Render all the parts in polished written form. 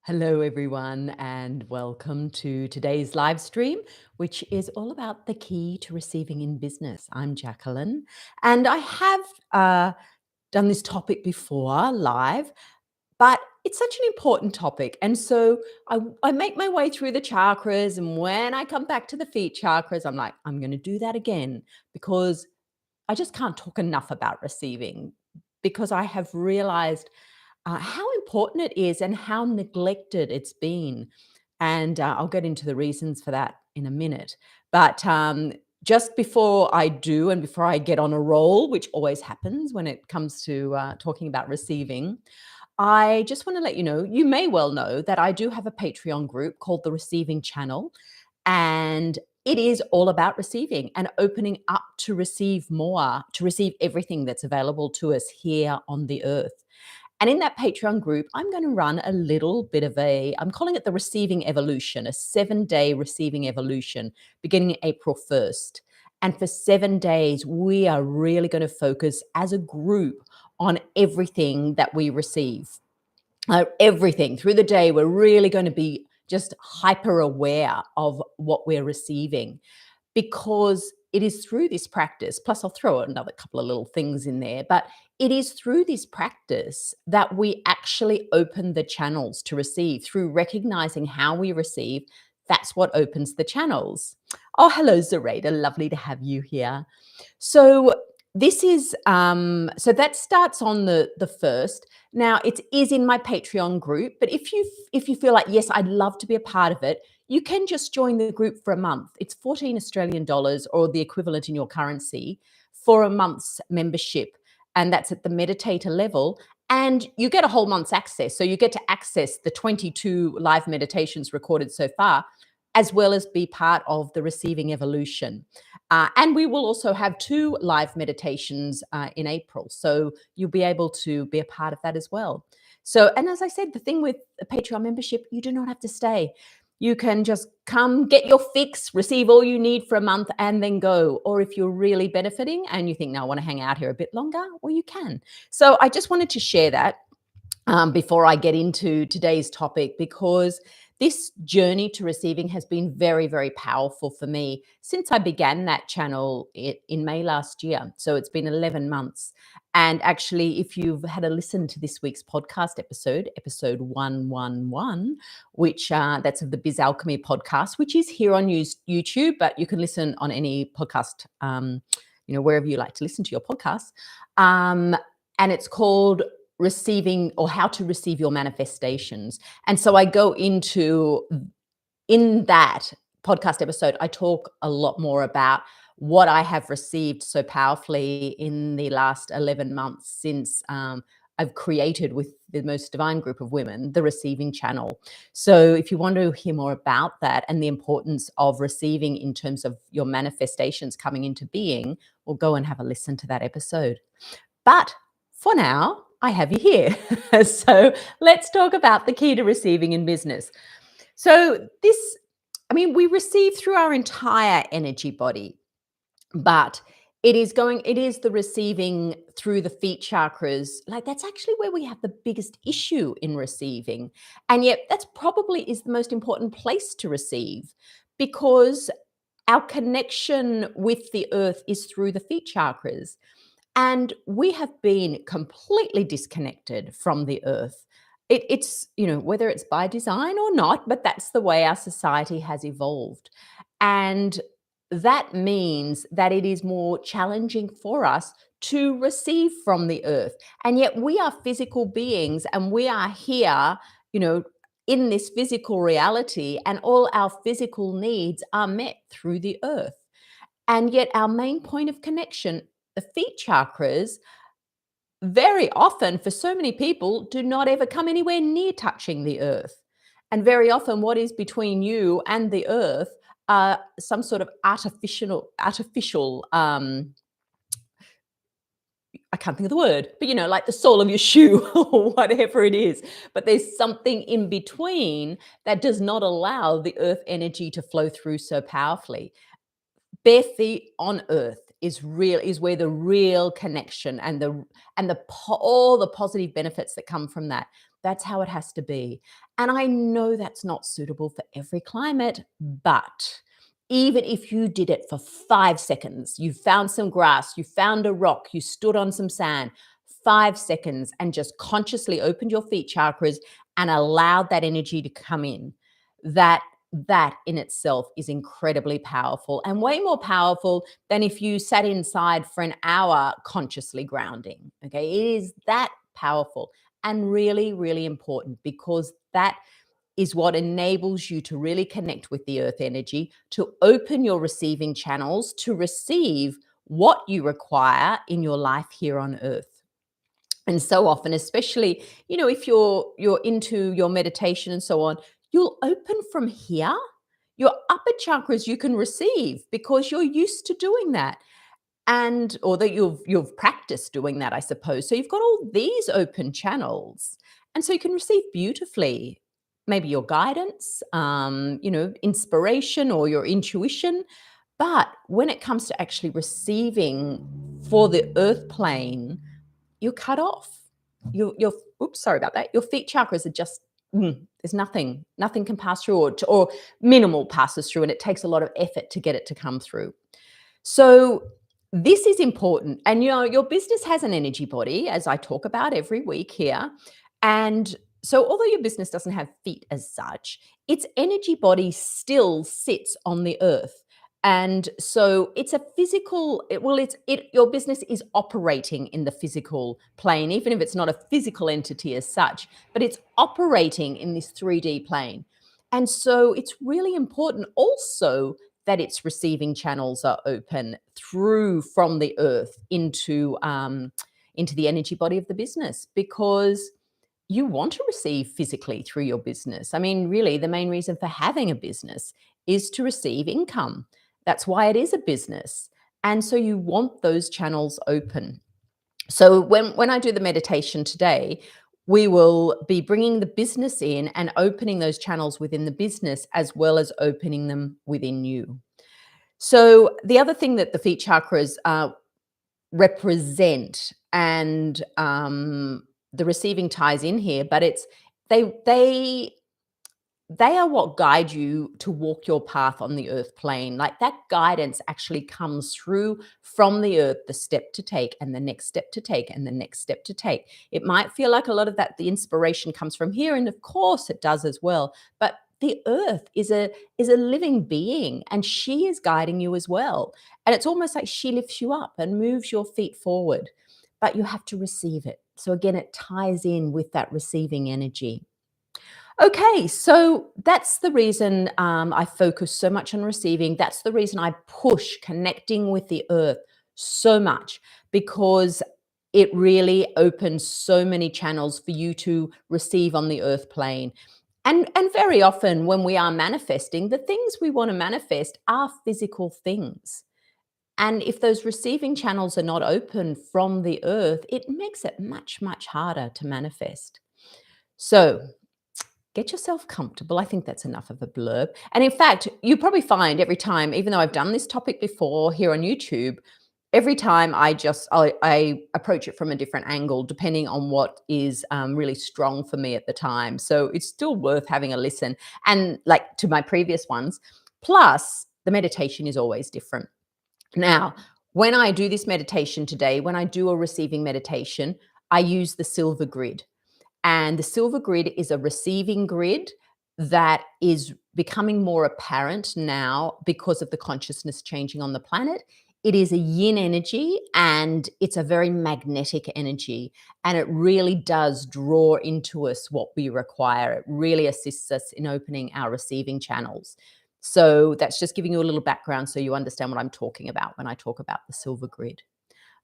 Hello, everyone, and welcome to today's live stream, which is all about the key to receiving in business. I'm Jacquelyn, and I have done this topic before live, but it's such an important topic. And so I make my way through the chakras, and when I come back to the feet chakras, I'm like, I'm going to do that again because I just can't talk enough about receiving because I have realized how important it is and how neglected it's been. And I'll get into the reasons for that in a minute. But just before I do, and before I get on a roll, which always happens when it comes to talking about receiving, I just want to let you know, you may well know that I do have a Patreon group called the Receiving Channel. And it is all about receiving and opening up to receive more, to receive everything that's available to us here on the earth. And in that Patreon group, I'm going to run a little bit of I'm calling it the Receiving Evolution, a 7-day receiving evolution beginning April 1st. And for 7 days, we are really going to focus as a group on everything that we receive. Everything through the day, we're really going to be just hyper aware of what we're receiving, because it is through this practice, plus I'll throw another couple of little things in there, but it is through this practice that we actually open the channels to receive. Through recognizing how we receive, that's what opens the channels. Oh, hello, Zareda. Lovely to have you here. So this is so that starts on the first. Now it is in my Patreon group, but if you feel like, yes, I'd love to be a part of it, you can just join the group for a month. It's 14 Australian dollars, or the equivalent in your currency, for a month's membership. And that's at the meditator level. And you get a whole month's access. So you get to access the 22 live meditations recorded so far, as well as be part of the Receiving Evolution. And we will also have 2 live meditations in April. So you'll be able to be a part of that as well. So, and as I said, the thing with a Patreon membership, you do not have to stay. You can just come, get your fix, receive all you need for a month, and then go. Or if you're really benefiting and you think, no, I want to hang out here a bit longer, well, you can. So I just wanted to share that before I get into today's topic, because this journey to receiving has been very, very powerful for me since I began that channel in May last year. So it's been 11 months. And actually, if you've had a listen to this week's podcast episode 111, which that's of the Biz Alchemy podcast, which is here on YouTube, but you can listen on any podcast, wherever you like to listen to your podcasts. And it's called Receiving, or How to Receive Your Manifestations. And so I go into, in that podcast episode, I talk a lot more about what I have received so powerfully in the last 11 months since I've created, with the most divine group of women, the Receiving Channel. So if you want to hear more about that and the importance of receiving in terms of your manifestations coming into being, well, go and have a listen to that episode. But for now, I have you here. So let's talk about the key to receiving in business. So we receive through our entire energy body, but it is the receiving through the feet chakras. Like, that's actually where we have the biggest issue in receiving. And yet that's probably is the most important place to receive, because our connection with the earth is through the feet chakras. And we have been completely disconnected from the earth. It's, whether it's by design or not, but that's the way our society has evolved. And that means that it is more challenging for us to receive from the earth. And yet we are physical beings, and we are here, in this physical reality, and all our physical needs are met through the earth. And yet our main point of connection, the feet chakras, very often for so many people, do not ever come anywhere near touching the earth. And very often what is between you and the earth are some sort of artificial, I can't think of the word, but like the sole of your shoe or whatever it is. But there's something in between that does not allow the earth energy to flow through so powerfully. Bare feet on earth is where the real connection and all the positive benefits that come from that That's how it has to be. And I know that's not suitable for every climate, but even if you did it for 5 seconds, you found some grass, you found a rock, you stood on some sand, 5 seconds, and just consciously opened your feet chakras and allowed that energy to come in, that that in itself is incredibly powerful, and way more powerful than if you sat inside for an hour consciously grounding. Okay, it is that powerful and really, really important, because that is what enables you to really connect with the earth energy, to open your receiving channels to receive what you require in your life here on earth. And so often, especially, if you're into your meditation and so on, you'll open from here. Your upper chakras you can receive because you're used to doing that, and or that you've practiced doing that, I suppose. So you've got all these open channels, and so you can receive beautifully, maybe your guidance, inspiration or your intuition. But when it comes to actually receiving for the earth plane, you're cut off. Your oops, sorry about that. Your feet chakras are just there's nothing can pass through, or minimal passes through, and it takes a lot of effort to get it to come through. So this is important. And your business has an energy body, as I talk about every week here. And so although your business doesn't have feet as such, its energy body still sits on the earth. And so it's a physical, your business is operating in the physical plane, even if it's not a physical entity as such, but it's operating in this 3D plane. And so it's really important also that its receiving channels are open through from the earth into the energy body of the business, because you want to receive physically through your business. I mean, really, the main reason for having a business is to receive income. That's why it is a business. And so you want those channels open. So when I do the meditation today, we will be bringing the business in and opening those channels within the business, as well as opening them within you. So the other thing that the feet chakras represent, and the receiving ties in here, but it's they they are what guide you to walk your path on the earth plane. Like, that guidance actually comes through from the earth, the step to take and the next step to take and the next step to take. It might feel like a lot of that, the inspiration comes from here, and of course it does as well. But the earth is a living being, and she is guiding you as well. And it's almost like she lifts you up and moves your feet forward, but you have to receive it. So again, it ties in with that receiving energy. Okay, so that's the reason I focus so much on receiving. That's the reason I push connecting with the earth so much, because it really opens so many channels for you to receive on the earth plane. And very often when we are manifesting, the things we want to manifest are physical things. And if those receiving channels are not open from the earth, it makes it much, much harder to manifest. So get yourself comfortable. I think that's enough of a blurb. And in fact, you probably find every time, even though I've done this topic before here on YouTube, every time I approach it from a different angle, depending on what is really strong for me at the time. So it's still worth having a listen, and like to my previous ones. Plus, the meditation is always different. Now, when I do this meditation today, when I do a receiving meditation, I use the silver grid. And the silver grid is a receiving grid that is becoming more apparent now because of the consciousness changing on the planet. It is a yin energy, and it's a very magnetic energy. And it really does draw into us what we require. It really assists us in opening our receiving channels. So that's just giving you a little background so you understand what I'm talking about when I talk about the silver grid.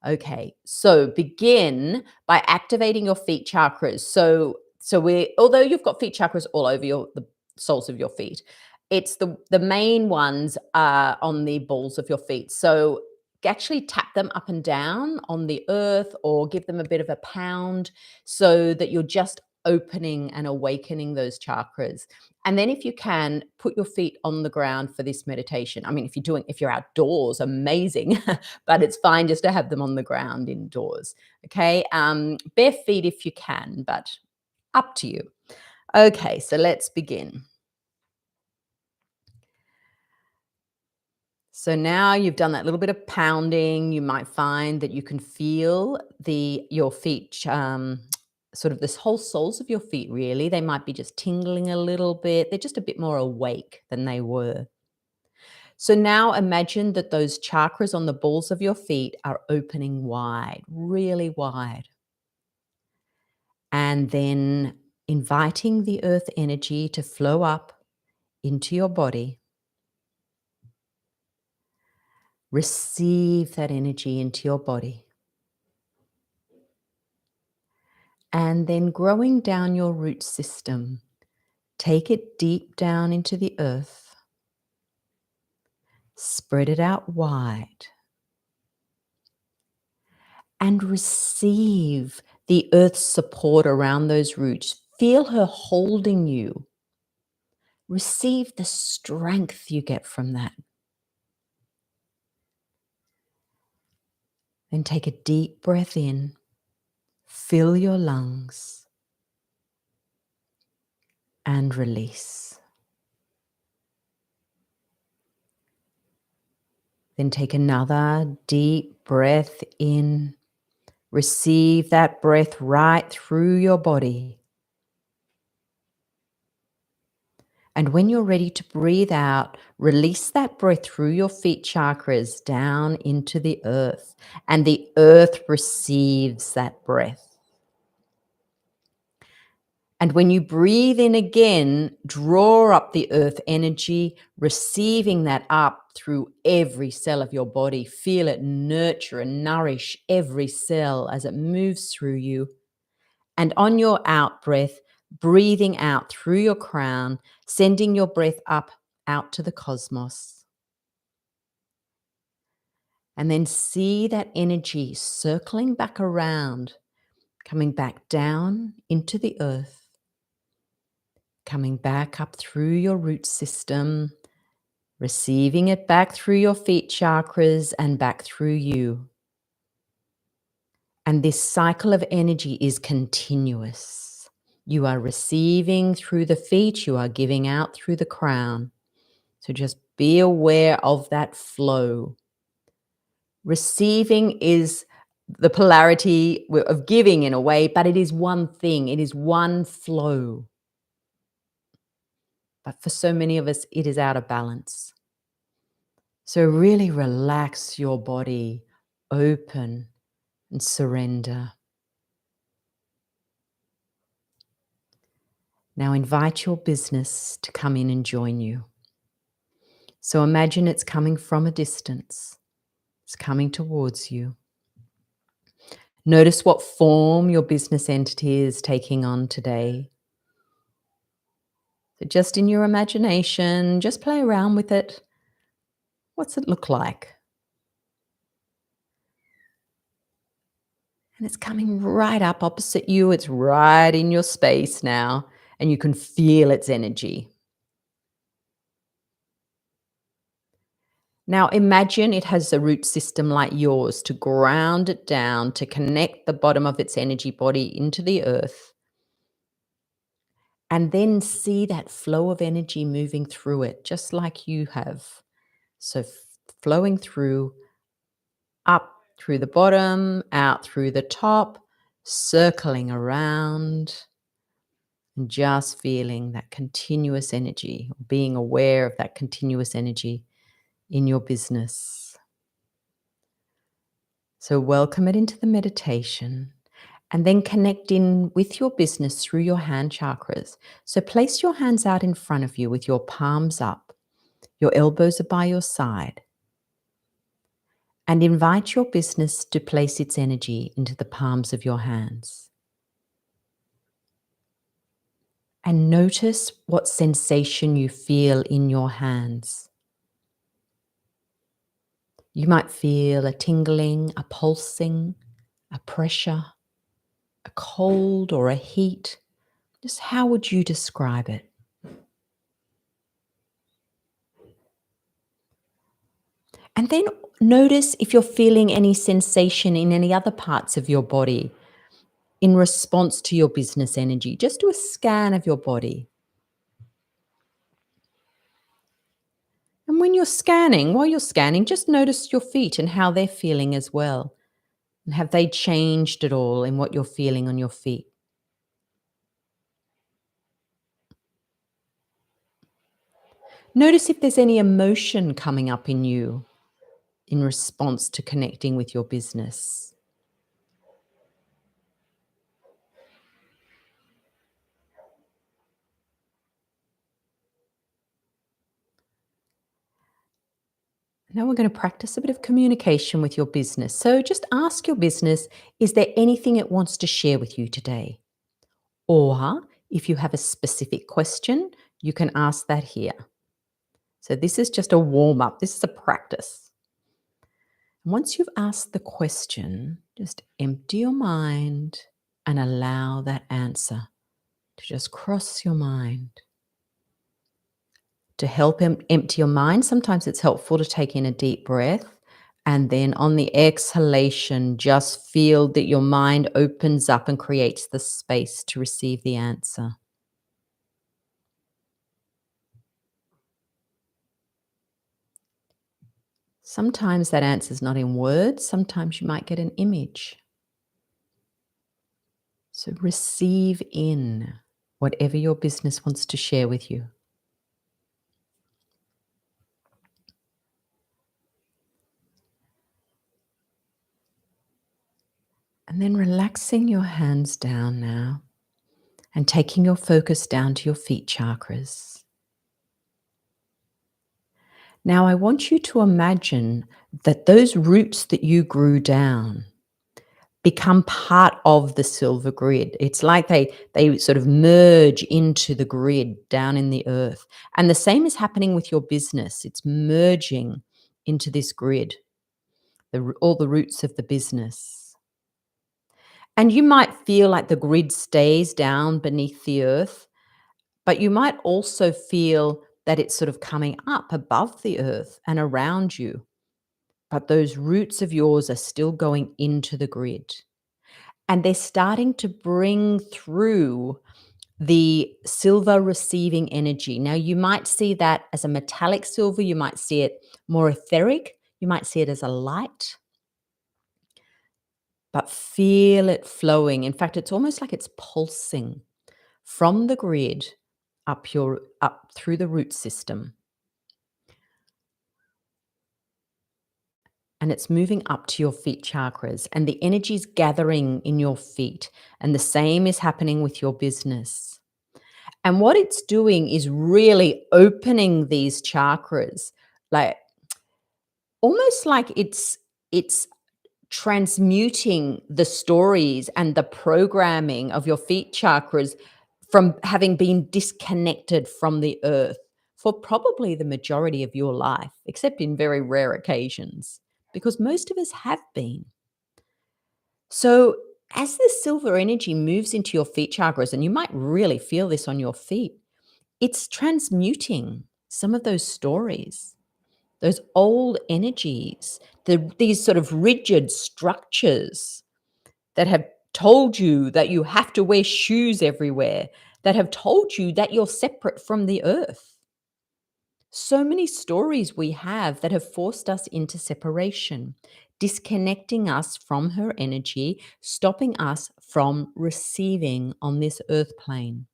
Okay, so begin by activating your feet chakras. So we, although you've got feet chakras all over the soles of your feet, it's the main ones are on the balls of your feet. So actually tap them up and down on the earth, or give them a bit of a pound, so that you're just opening and awakening those chakras. And then if you can, put your feet on the ground for this meditation. I mean, if you're outdoors, amazing, but it's fine just to have them on the ground indoors. Okay. Bare feet if you can, but Up to you. Okay, so let's begin. So now you've done that little bit of pounding. You might find that you can feel your feet, sort of this whole soles of your feet. Really, they might be just tingling a little bit. They're just a bit more awake than they were. So now imagine that those chakras on the balls of your feet are opening wide, really wide, and then inviting the earth energy to flow up into your body. Receive that energy into your body. And then growing down your root system, take it deep down into the earth, spread it out wide, and receive the earth's support around those roots. Feel her holding you. Receive the strength you get from that. Then take a deep breath in, fill your lungs, and release. Then take another deep breath in. Receive that breath right through your body. And when you're ready to breathe out, release that breath through your feet chakras down into the earth. And the earth receives that breath. And when you breathe in again, draw up the earth energy, receiving that up through every cell of your body. Feel it nurture and nourish every cell as it moves through you. And on your out breath, breathing out through your crown, sending your breath up out to the cosmos. And then see that energy circling back around, coming back down into the earth. Coming back up through your root system, receiving it back through your feet chakras and back through you. And this cycle of energy is continuous. You are receiving through the feet, you are giving out through the crown. So just be aware of that flow. Receiving is the polarity of giving in a way, but it is one thing, it is one flow. But for so many of us, it is out of balance. So really relax your body, open and surrender. Now invite your business to come in and join you. So imagine it's coming from a distance. It's coming towards you. Notice what form your business entity is taking on today. So just in your imagination, just play around with it. What's it look like? And it's coming right up opposite you. It's right in your space now, and you can feel its energy. Now imagine it has a root system like yours to ground it down, to connect the bottom of its energy body into the earth. And then see that flow of energy moving through it, just like you have. So flowing through, up through the bottom, out through the top, circling around, and just feeling that continuous energy, being aware of that continuous energy in your business. So welcome it into the meditation and then connect in with your business through your hand chakras. So place your hands out in front of you with your palms up. Your elbows are by your side. And invite your business to place its energy into the palms of your hands. And notice what sensation you feel in your hands. You might feel a tingling, a pulsing, a pressure, a cold or a heat. Just how would you describe it? And then notice if you're feeling any sensation in any other parts of your body. in response to your business energy. Just do a scan of your body. And while you're scanning, just notice your feet and how they're feeling as well. And have they changed at all in what you're feeling on your feet? Notice if there's any emotion coming up in you in response to connecting with your business. Now we're going to practice a bit of communication with your business. So just ask your business, is there anything it wants to share with you today? Or if you have a specific question, you can ask that here. So this is just a warm up. This is a practice. Once you've asked the question, just empty your mind and allow that answer to just cross your mind. To help empty your mind, sometimes it's helpful to take in a deep breath, and then on the exhalation, just feel that your mind opens up and creates the space to receive the answer. Sometimes that answer is not in words, sometimes you might get an image. So receive in whatever your business wants to share with you. And then relaxing your hands down now and taking your focus down to your feet chakras. Now, I want you to imagine that those roots that you grew down become part of the silver grid. It's like they sort of merge into the grid down in the earth. And the same is happening with your business. It's merging into this grid, all the roots of the business. And you might feel like the grid stays down beneath the earth, but you might also feel that it's sort of coming up above the earth and around you. But those roots of yours are still going into the grid. And they're starting to bring through the silver receiving energy. Now, you might see that as a metallic silver, you might see it more etheric, you might see it as a light, but feel it flowing. In fact, it's almost like it's pulsing from the grid up through the root system. And it's moving up to your feet chakras, and the energy is gathering in your feet. And the same is happening with your business. And what it's doing is really opening these chakras, like almost like it's transmuting the stories and the programming of your feet chakras from having been disconnected from the earth for probably the majority of your life, except in very rare occasions, because most of us have been. So, as the silver energy moves into your feet chakras, and you might really feel this on your feet, it's transmuting some of those stories, those old energies, these sort of rigid structures that have told you that you have to wear shoes everywhere, that have told you that you're separate from the earth. So many stories we have that have forced us into separation, disconnecting us from her energy, stopping us from receiving on this earth plane.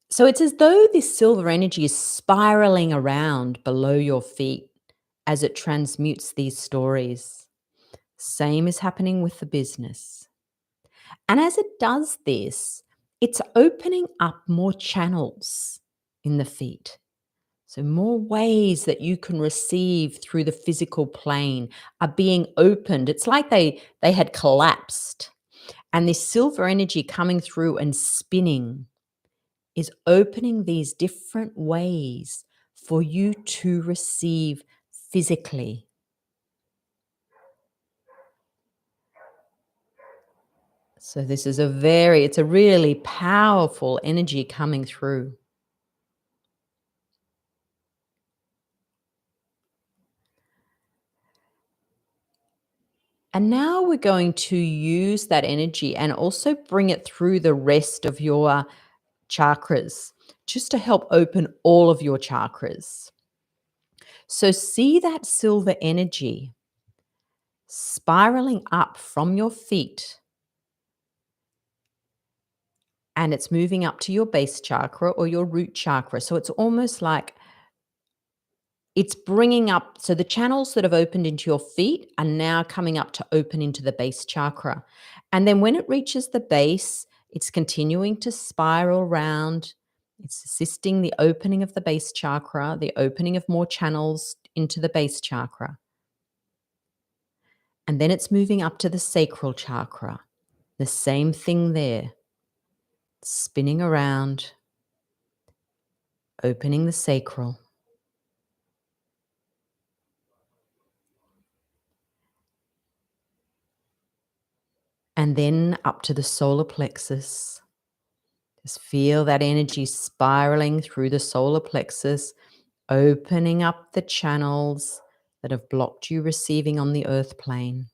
So it's as though this silver energy is spiraling around below your feet as it transmutes these stories. Same is happening with the business. And as it does this, it's opening up more channels in the feet. So more ways that you can receive through the physical plane are being opened. It's like they had collapsed. And this silver energy coming through and spinning is opening these different ways for you to receive physically. So this is it's a really powerful energy coming through. And now we're going to use that energy and also bring it through the rest of your chakras just to help open all of your chakras. So see that silver energy spiraling up from your feet, and it's moving up to your base chakra or your root chakra. So it's almost like it's bringing up, so the channels that have opened into your feet are now coming up to open into the base chakra. And then when it reaches the base, it's continuing to spiral around. It's assisting the opening of the base chakra, the opening of more channels into the base chakra. And then it's moving up to the sacral chakra. The same thing there, spinning around, opening the sacral. And then up to the solar plexus. Just feel that energy spiraling through the solar plexus, opening up the channels that have blocked you receiving on the earth plane.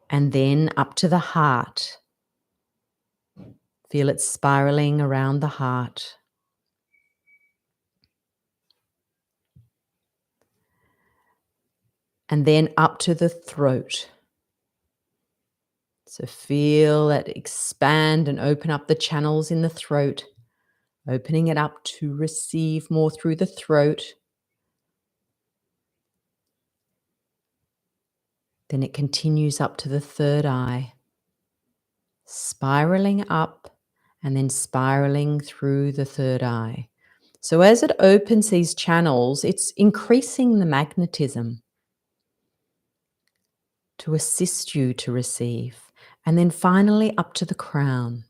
And then up to the heart. Feel it spiraling around the heart. And then up to the throat. So feel it expand and open up the channels in the throat, opening it up to receive more through the throat. Then it continues up to the third eye, spiraling up and then spiraling through the third eye. So as it opens these channels, it's increasing the magnetism to assist you to receive. And then finally up to the crown.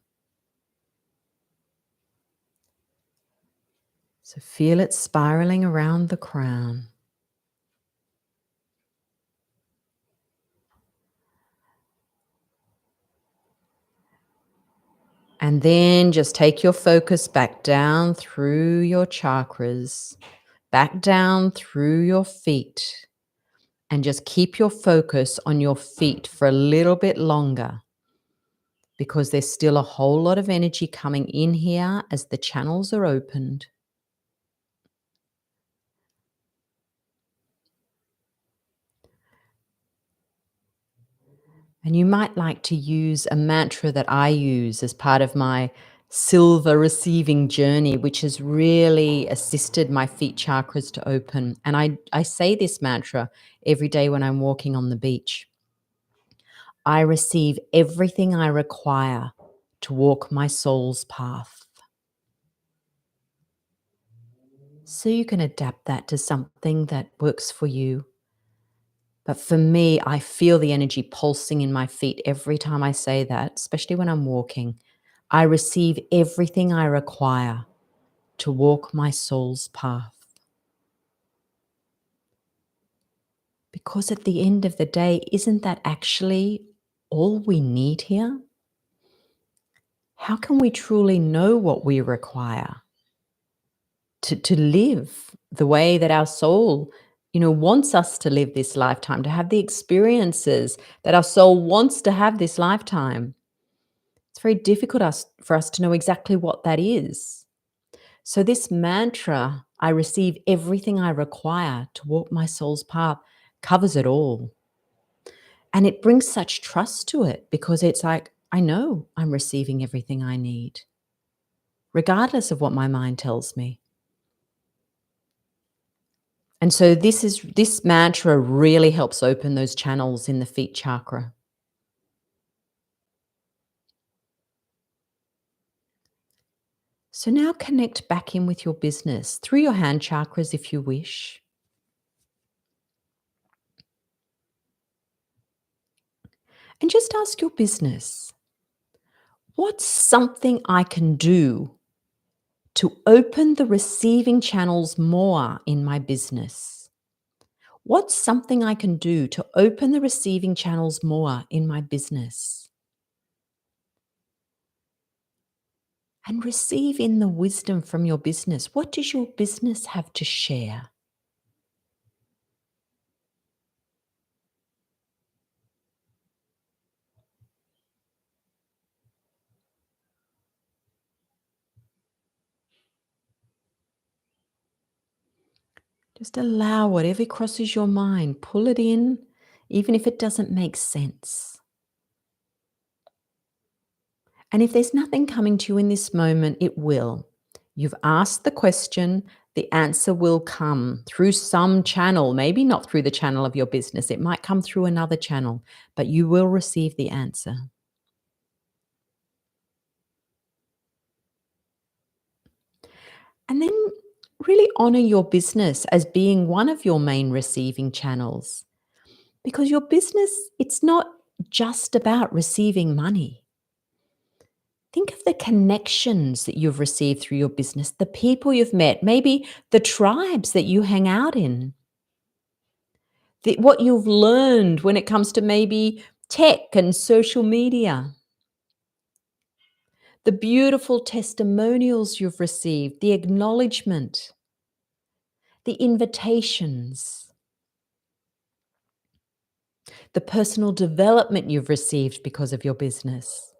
So feel it spiraling around the crown. And then just take your focus back down through your chakras, back down through your feet, and just keep your focus on your feet for a little bit longer, because there's still a whole lot of energy coming in here as the channels are opened. And you might like to use a mantra that I use as part of my silver receiving journey, which has really assisted my feet chakras to open. And I say this mantra every day when I'm walking on the beach. I receive everything I require to walk my soul's path. So you can adapt that to something that works for you. But for me, I feel the energy pulsing in my feet every time I say that, especially when I'm walking. I receive everything I require to walk my soul's path. Because at the end of the day, isn't that actually all we need here? How can we truly know what we require to live the way that our soul, wants us to live this lifetime, to have the experiences that our soul wants to have this lifetime? It's very difficult for us to know exactly what that is. So this mantra, I receive everything I require to walk my soul's path, covers it all. And it brings such trust to it, because it's like, I know I'm receiving everything I need, regardless of what my mind tells me. And so this mantra really helps open those channels in the feet chakra. So now connect back in with your business through your hand chakras if you wish. And just ask your business, what's something I can do to open the receiving channels more in my business? What's something I can do to open the receiving channels more in my business? And receive in the wisdom from your business. What does your business have to share? Just allow whatever crosses your mind, pull it in, even if it doesn't make sense. And if there's nothing coming to you in this moment, it will. You've asked the question, the answer will come through some channel, maybe not through the channel of your business. It might come through another channel, but you will receive the answer. And then really honor your business as being one of your main receiving channels, because your business, it's not just about receiving money. Think of the connections that you've received through your business, the people you've met, maybe the tribes that you hang out in, what you've learned when it comes to maybe tech and social media, the beautiful testimonials you've received, the acknowledgement, the invitations, the personal development you've received because of your business.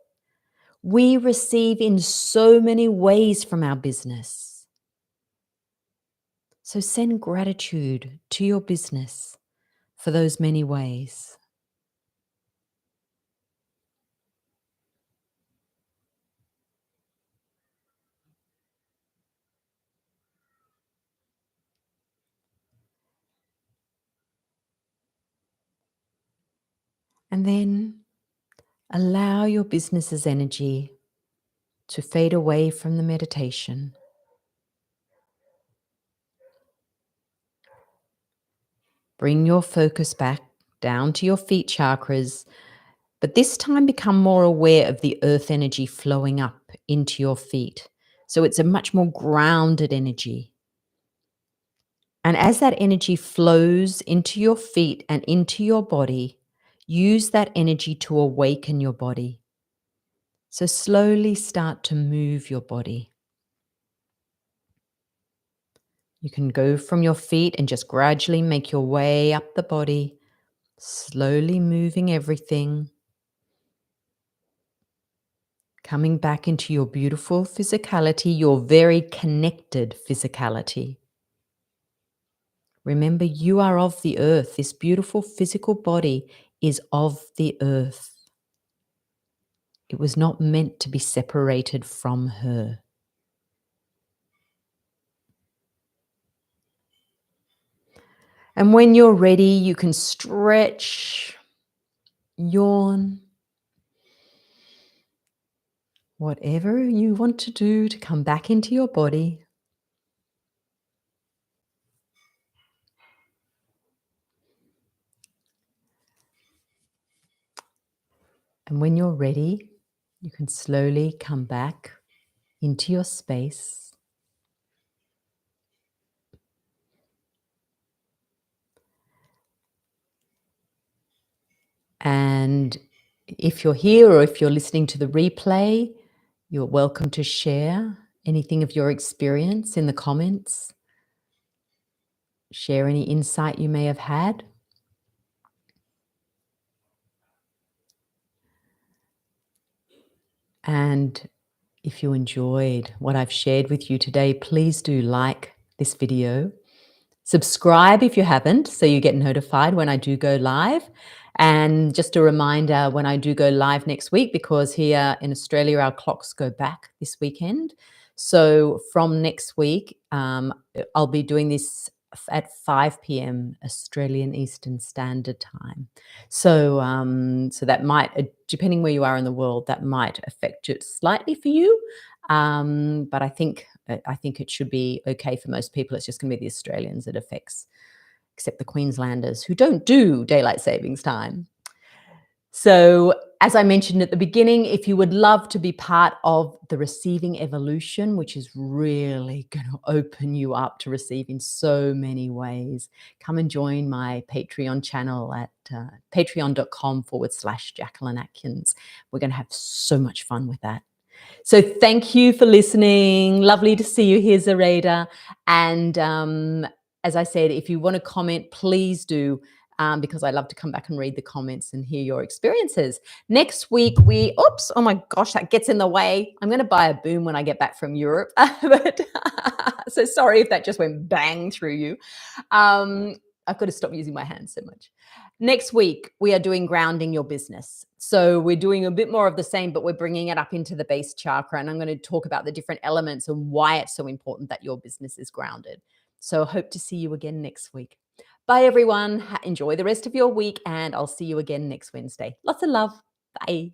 We receive in so many ways from our business. So send gratitude to your business for those many ways. And then allow your business's energy to fade away from the meditation. Bring your focus back down to your feet chakras, but this time become more aware of the earth energy flowing up into your feet. So it's a much more grounded energy. And as that energy flows into your feet and into your body, use that energy to awaken your body. So slowly start to move your body. You can go from your feet and just gradually make your way up the body, slowly moving everything, coming back into your beautiful physicality, your very connected physicality. Remember, you are of the earth. This beautiful physical body is of the earth. It was not meant to be separated from her. And when you're ready, you can stretch, yawn, whatever you want to do to come back into your body. And when you're ready, you can slowly come back into your space. And if you're here or if you're listening to the replay, you're welcome to share anything of your experience in the comments. Share any insight you may have had. And if you enjoyed what I've shared with you today, please do like this video. Subscribe if you haven't, so you get notified when I do go live. And just a reminder when I do go live next week, because here in Australia, our clocks go back this weekend. So from next week, I'll be doing this at 5 p.m. Australian Eastern Standard Time. So, so that might, depending where you are in the world, that might affect it slightly for you. But I think it should be okay for most people. It's just going to be the Australians it affects, except the Queenslanders who don't do daylight savings time. So as I mentioned at the beginning, if you would love to be part of the receiving evolution, which is really going to open you up to receive in so many ways, come and join my Patreon channel at patreon.com/Jacquelyn Atkins. We're going to have so much fun with that. So thank you for listening. Lovely to see you here, Zareda. And as I said, if you want to comment, please do. because I love to come back and read the comments and hear your experiences. Next week, oh my gosh, that gets in the way. I'm going to buy a boom when I get back from Europe. But so sorry if that just went bang through you. I've got to stop using my hands so much. Next week, we are doing grounding your business. So we're doing a bit more of the same, but we're bringing it up into the base chakra. And I'm going to talk about the different elements and why it's so important that your business is grounded. So hope to see you again next week. Bye, everyone. Enjoy the rest of your week, and I'll see you again next Wednesday. Lots of love. Bye.